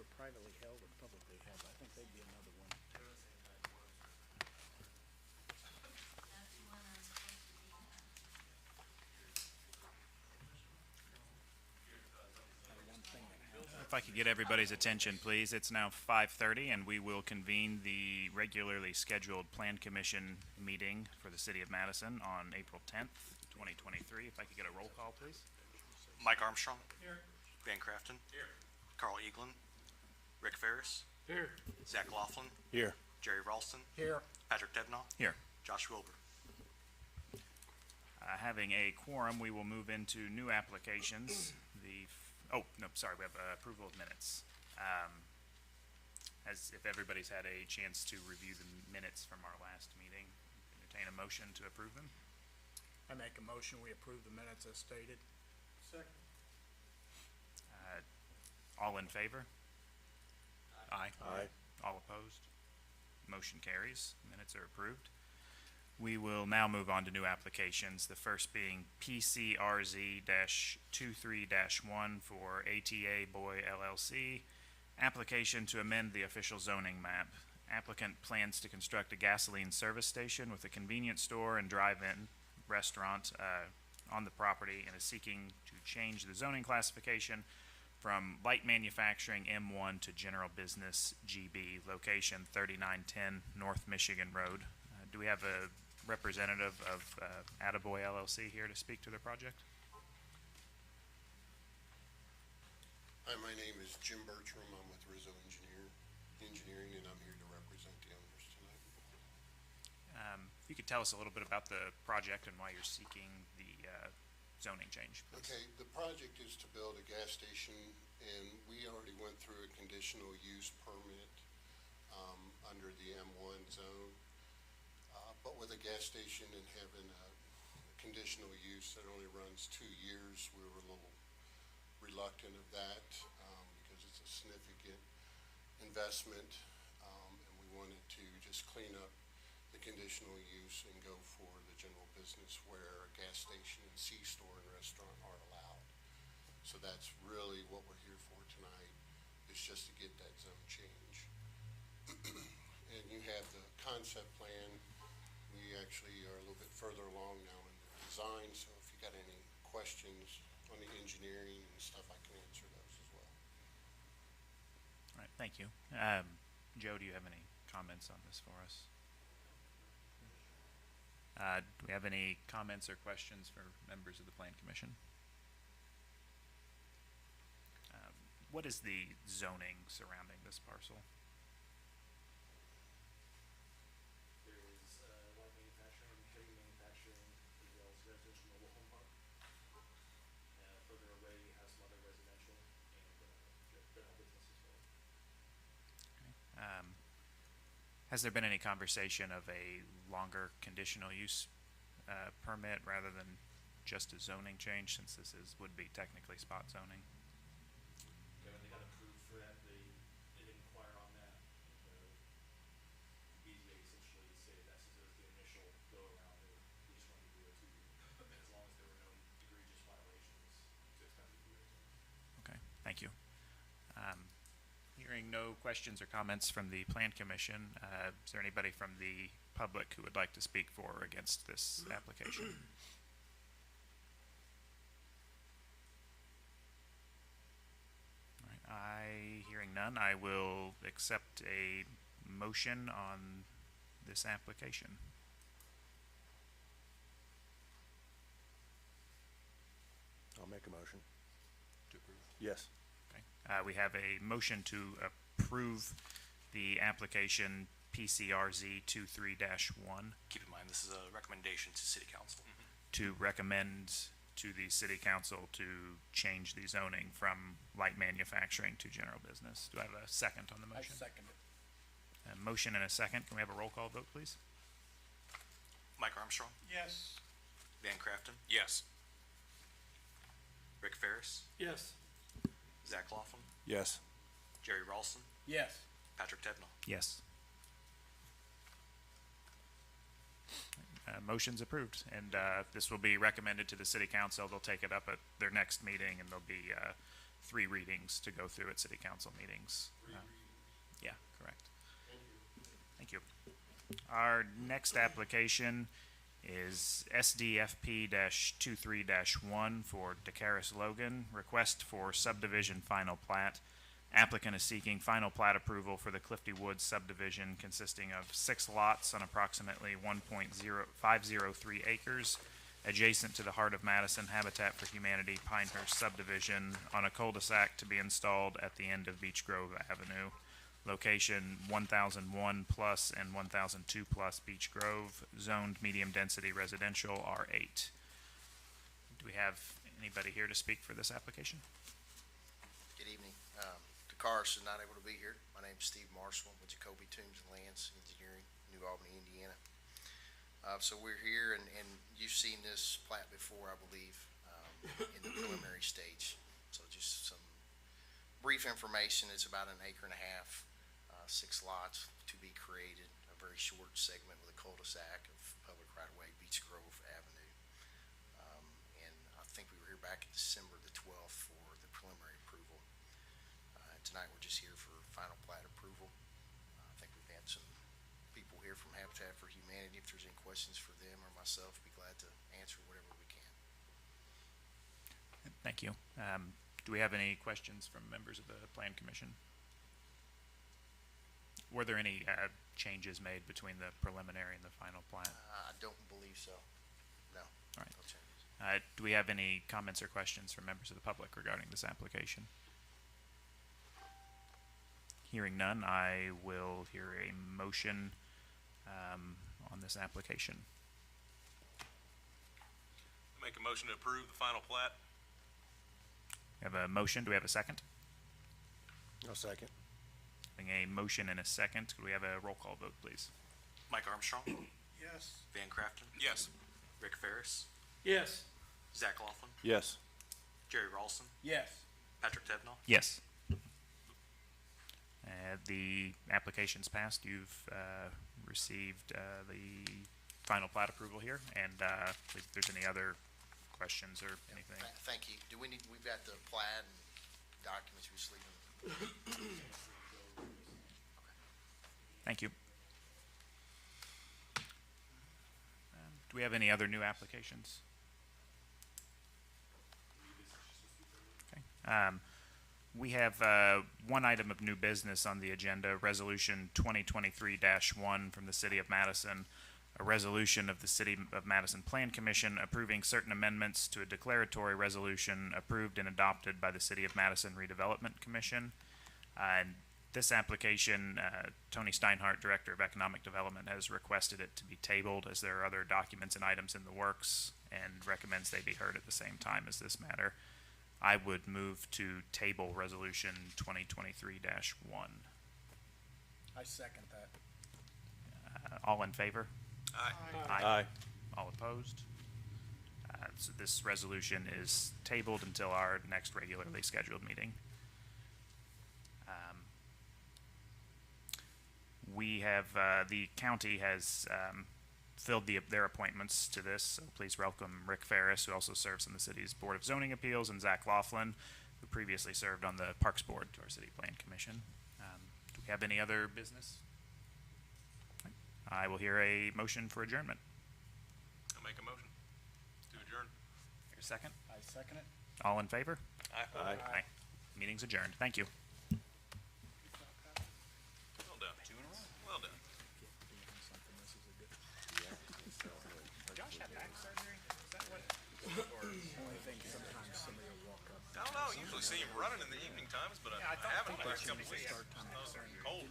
were privately held or publicly held. I think they'd be another one. That's one I'm supposed to be One thing that happened. If I could get everybody's attention, please. It's now 5:30, and we will convene the regularly scheduled Plan Commission meeting for the City of Madison on April 10th, 2023. If I could get a roll call, please. Mike Armstrong. Here. Van Crafton. Here. Carl Eaglin. Rick Ferris. Here. Zach Laughlin. Here. Jerry Ralston. Here. Patrick Tevnall. Here. Josh Wilbur. Having a quorum, we will move into new applications. We have approval of minutes. As if everybody's had a chance to review the minutes from our last meeting, entertain a motion to approve them. I make a motion, we approve the minutes as stated. Second. All in favor? Aye. Aye. All opposed? Motion carries. Minutes are approved. We will now move on to new applications, the first being PCRZ-23-1 for ATA Boy LLC. Application to amend the official zoning map. Applicant plans to construct a gasoline service station with a convenience store and drive-in restaurant on the property and is seeking to change the zoning classification from light manufacturing M1 to general business GB, location 3910 North Michigan Road. Do we have a representative of Attaboy LLC here to speak to the project? Hi, my name is Jim Bertram. I'm with Rizzo Engineering, and I'm here to represent the owners tonight. If you could tell us a little bit about the project and why you're seeking the zoning change, please. Okay, the project is to build a gas station, and we already went through a conditional use permit under the M1 zone. But with a gas station and having a conditional use that only runs 2 years, we were a little reluctant of that because it's a significant investment, and we wanted to just clean up the conditional use and go for the general business where a gas station and C-store and restaurant are allowed. So that's really what we're here for tonight, is just to get that zone change. And you have the concept plan. We actually are a little bit further along now in the design, so if you got any questions on the engineering and stuff, I can answer those as well. All right, thank you. Joe, do you have any comments on this for us? Do we have any comments or questions for members of the Plan Commission? What is the zoning surrounding this parcel? There is light manufacturing, heavy manufacturing, as well as residential mobile home park. Further away, you have some other residential and general business as well. Has there been any conversation of a longer conditional use permit rather than just a zoning change, since this would be technically spot zoning? Yeah, when they got approved for that, they didn't inquire on that. BZA essentially stated that since it was the initial go around, they just wanted to do it as long as there were no egregious violations to expect to do it. Okay, thank you. Hearing no questions or comments from the Plan Commission, is there anybody from the public who would like to speak for or against this application? All right, hearing none, I will accept a motion on this application. I'll make a motion. To approve. Yes. Okay. We have a motion to approve the application PCRZ 23-1 Keep in mind, this is a recommendation to City Council. to recommend to the City Council to change the zoning from light manufacturing to general business. Do I have a second on the I motion? second it. A motion and a second. Can we have a roll call vote, please? Mike Armstrong. Yes. Van Crafton. Yes. Rick Ferris. Yes. Zach Laughlin. Yes. Jerry Ralston. Yes. Patrick Tevnall. Yes. Motion's approved, and this will be recommended to the City Council. They'll take it up at their next meeting, and there'll be 3 readings to go through at city council meetings. Yeah, correct. Thank you. Our next application is SDFP-23-1 for DeCaris Logan, request for subdivision final plat. Applicant is seeking final plat approval for the Clifty Woods subdivision consisting of 6 lots on approximately 1.0503 acres adjacent to the Heart of Madison Habitat for Humanity Pinehurst subdivision on a cul-de-sac to be installed at the end of Beech Grove Avenue. Location 1001 plus and 1002 plus Beech Grove, zoned medium-density residential R8. Do we have anybody here to speak for this application? Good evening. DeCaris is not able to be here. My name is Steve Marshall with Jacoby Toombs and Lands Engineering, New Albany, Indiana. So we're here, and you've seen this plat before, I believe, in the preliminary stage. So just some brief information. It's about 1.5 acres, 6 lots to be created, a very short segment with a cul-de-sac of public right-of-way, Beech Grove Avenue. And I think we were here back in December the 12th for the preliminary approval. Tonight we're just here for final plat approval. I think we've had some people here from Habitat for Humanity. If there's any questions for them or myself, be glad to answer whatever we can. Thank you. Do we have any questions from members of the Plan Commission? Were there any changes made between the preliminary and the final plat? I don't believe so. No. All right. No changes. Do we have any comments or questions from members of the public regarding this application? Hearing none, I will hear a motion on this application. Make a motion to approve the final plat. We have a motion. Do we have a second? I'll second. Having a motion and a second, could we have a roll call vote, please? Mike Armstrong, Yes. Van Crafton, Yes. Rick Ferris, Yes. Zach Laughlin, Yes. Jerry Ralston, Yes. Patrick Tevnoff. Yes. The application's passed. You've received the final plat approval here, and if there's any other questions or anything. Thank you. Do we need, we've got the plat and documents, we just leave them. Thank you. Do we have any other new applications? Okay. We have one item of new business on the agenda, Resolution 2023-1 from the City of Madison, a resolution of the City of Madison Plan Commission approving certain amendments to a declaratory resolution approved and adopted by the City of Madison Redevelopment Commission. And this application, Tony Steinhardt, Director of Economic Development, has requested it to be tabled as there are other documents and items in the works and recommends they be heard at the same time as this matter. I would move to table Resolution 2023-1. I second that. All in favor? Aye. Aye. All opposed? So this resolution is tabled until our next regularly scheduled meeting. We have, the county has filled their appointments to this, so please welcome Rick Ferris, who also serves on the city's Board of Zoning Appeals, and Zach Laughlin, who previously served on the Parks Board to our City Plan Commission. Do we have any other business? I will hear a motion for adjournment. I'll make a motion to adjourn. Hear a second? I second it. All in favor? Aye. Aye. Meeting's adjourned. Thank you. Well done. Well done. Josh had back surgery? Is that what? Or only thing sometimes somebody will walk up. I don't know. Usually see him running in the evening times, but I haven't the last couple of weeks. Cold.